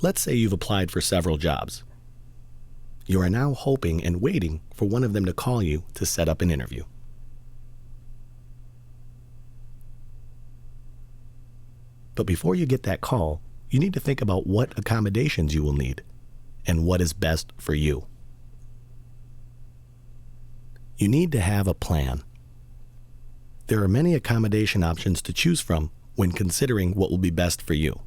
Let's say you've applied for several jobs. You are now hoping and waiting for one of them to call you to set up an interview. But before you get that call, you need to think about what accommodations you will need and what is best for you. You need to have a plan. There are many accommodation options to choose from when considering what will be best for you.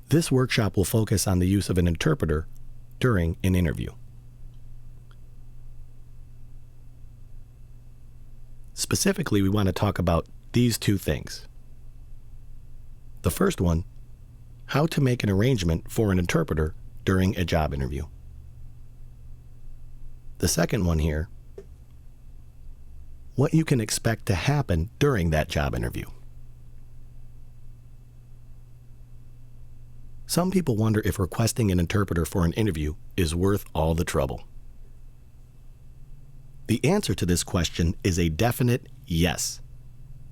This workshop will focus on the use of an interpreter during an interview. Specifically, we want to talk about these two things. The first one, how to make an arrangement for an interpreter during a job interview. The second one here, what you can expect to happen during that job interview. Some people wonder if requesting an interpreter for an interview is worth all the trouble. The answer to this question is a definite yes.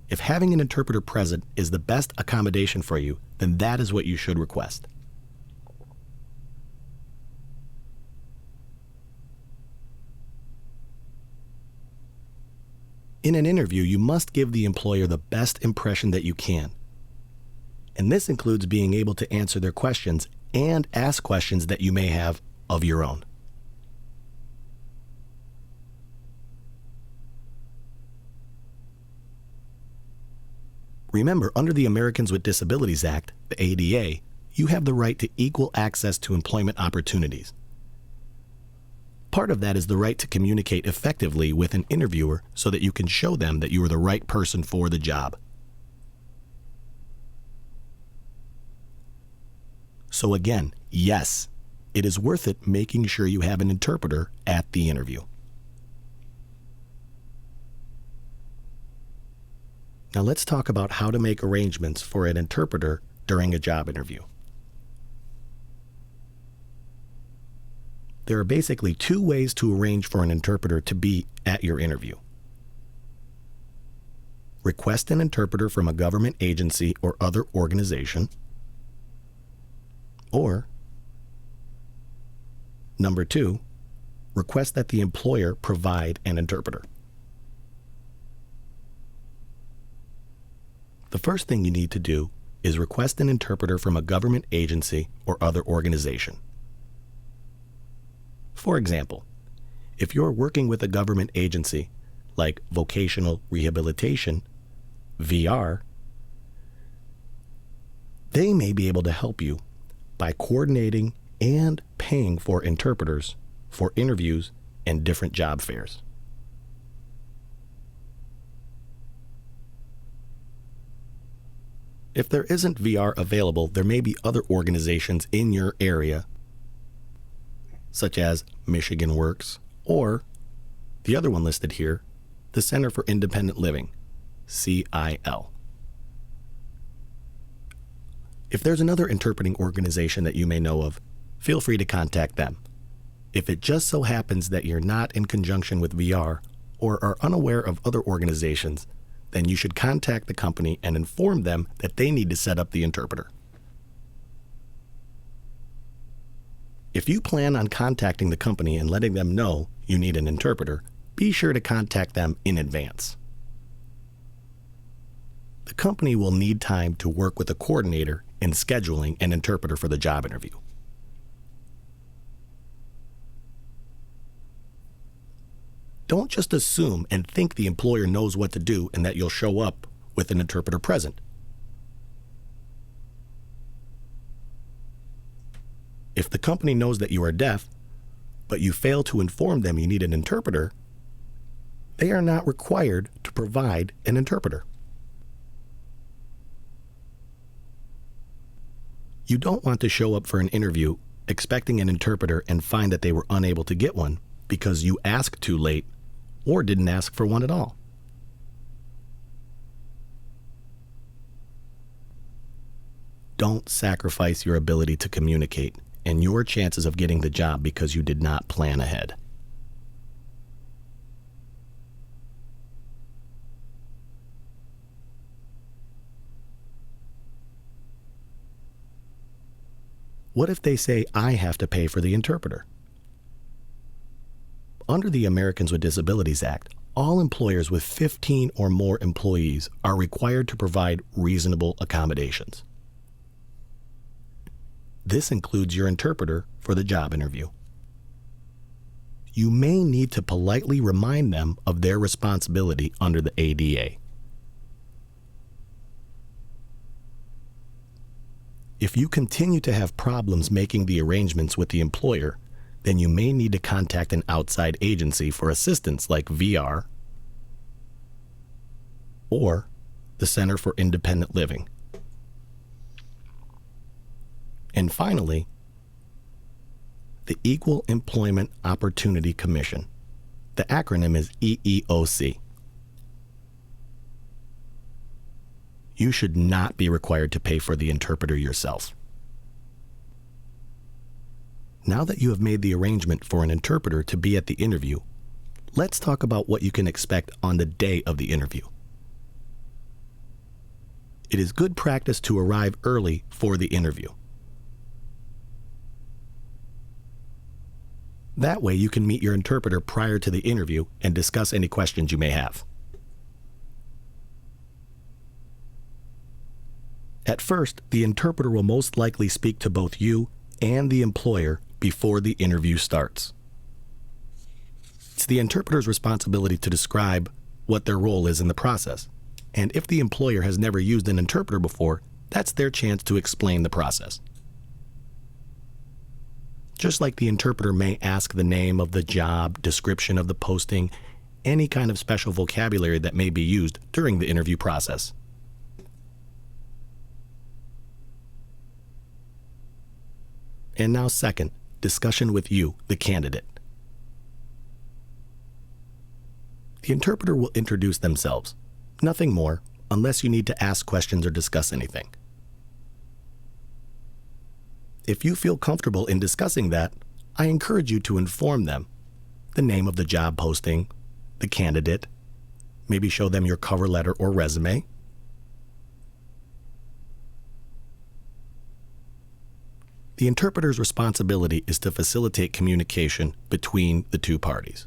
If having an interpreter present is the best accommodation for you, then that is what you should request. In an interview, you must give the employer the best impression that you can. And this includes being able to answer their questions and ask questions that you may have of your own. Remember, under the Americans with Disabilities Act, the ADA, you have the right to equal access to employment opportunities. Part of that is the right to communicate effectively with an interviewer so that you can show them that you are the right person for the job. So again, yes, it is worth it making sure you have an interpreter at the interview. Now let's talk about how to make arrangements for an interpreter during a job interview. There are basically two ways to arrange for an interpreter to be at your interview. Request an interpreter from a government agency or other organization. Or, number two, request that the employer provide an interpreter. The first thing you need to do is request an interpreter from a government agency or other organization. For example, if you're working with a government agency like Vocational Rehabilitation, VR, they may be able to help you by coordinating and paying for interpreters for interviews and different job fairs. If there isn't VR available, there may be other organizations in your area, such as Michigan Works, or the other one listed here, the Center for Independent Living, CIL. If there's another interpreting organization that you may know of, feel free to contact them. If it just so happens that you're not in conjunction with VR or are unaware of other organizations, then you should contact the company and inform them that they need to set up the interpreter. If you plan on contacting the company and letting them know you need an interpreter, be sure to contact them in advance. The company will need time to work with a coordinator in scheduling an interpreter for the job interview. Don't just assume and think the employer knows what to do and that you'll show up with an interpreter present. If the company knows that you are deaf, but you fail to inform them you need an interpreter, they are not required to provide an interpreter. You don't want to show up for an interview expecting an interpreter and find that they were unable to get one because you asked too late or didn't ask for one at all. Don't sacrifice your ability to communicate and your chances of getting the job because you did not plan ahead. What if they say I have to pay for the interpreter? Under the Americans with Disabilities Act, all employers with 15 or more employees are required to provide reasonable accommodations. This includes your interpreter for the job interview. You may need to politely remind them of their responsibility under the ADA. If you continue to have problems making the arrangements with the employer, then you may need to contact an outside agency for assistance like VR or the Center for Independent Living. And finally, the Equal Employment Opportunity Commission. The acronym is EEOC. You should not be required to pay for the interpreter yourself. Now that you have made the arrangement for an interpreter to be at the interview, let's talk about what you can expect on the day of the interview. It is good practice to arrive early for the interview. That way you can meet your interpreter prior to the interview and discuss any questions you may have. At first, the interpreter will most likely speak to both you and the employer before the interview starts. It's the interpreter's responsibility to describe what their role is in the process. And if the employer has never used an interpreter before, that's their chance to explain the process. Just like the interpreter may ask the name of the job, description of the posting, any kind of special vocabulary that may be used during the interview process. And now second, discussion with you, the candidate. The interpreter will introduce themselves. Nothing more, unless you need to ask questions or discuss anything. If you feel comfortable in discussing that, I encourage you to inform them the name of the job posting, the candidate, maybe show them your cover letter or resume. The interpreter's responsibility is to facilitate communication between the two parties.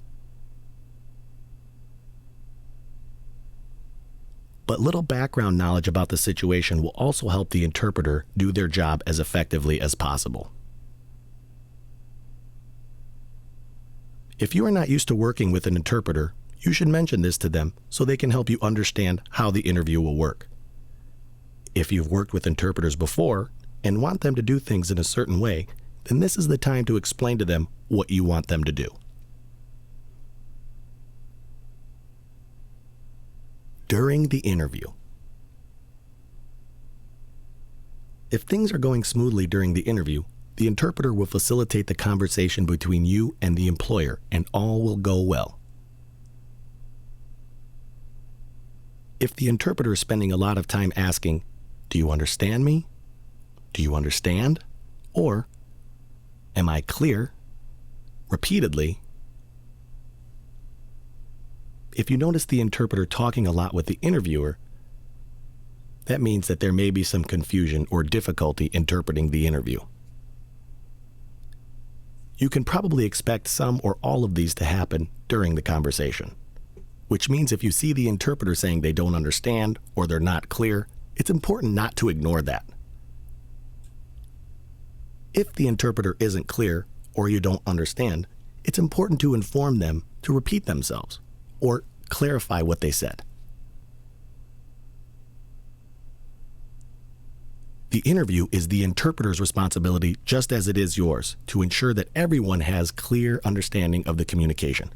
But little background knowledge about the situation will also help the interpreter do their job as effectively as possible. If you are not used to working with an interpreter, you should mention this to them so they can help you understand how the interview will work. If you've worked with interpreters before and want them to do things in a certain way, then this is the time to explain to them what you want them to do. During the interview. If things are going smoothly during the interview, the interpreter will facilitate the conversation between you and the employer, and all will go well. If the interpreter is spending a lot of time asking, "Do you understand me? Do you understand?" or "Am I clear?" repeatedly, if you notice the interpreter talking a lot with the interviewer, that means that there may be some confusion or difficulty interpreting the interview. You can probably expect some or all of these to happen during the conversation, which means if you see the interpreter saying they don't understand or they're not clear, it's important not to ignore that. If the interpreter isn't clear or you don't understand, it's important to inform them to repeat themselves or clarify what they said. The interview is the interpreter's responsibility just as it is yours to ensure that everyone has clear understanding of the communication.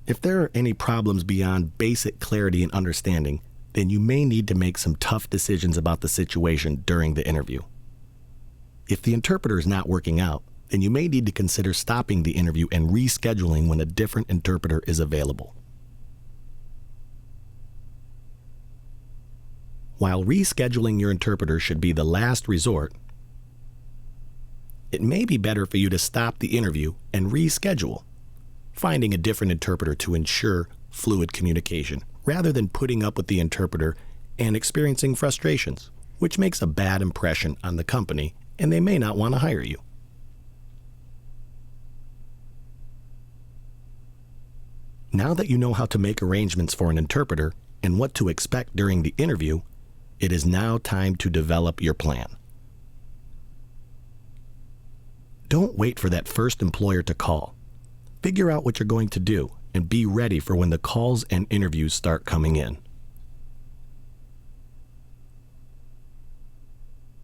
If there are any problems beyond basic clarity and understanding, then you may need to make some tough decisions about the situation during the interview. If the interpreter is not working out, then you may need to consider stopping the interview and rescheduling when a different interpreter is available. While rescheduling your interpreter should be the last resort, it may be better for you to stop the interview and reschedule, finding a different interpreter to ensure fluid communication, rather than putting up with the interpreter and experiencing frustrations which makes a bad impression on the company, and they may not want to hire you. Now that you know how to make arrangements for an interpreter and what to expect during the interview, it is now time to develop your plan. Don't wait for that first employer to call. Figure out what you're going to do and be ready for when the calls and interviews start coming in.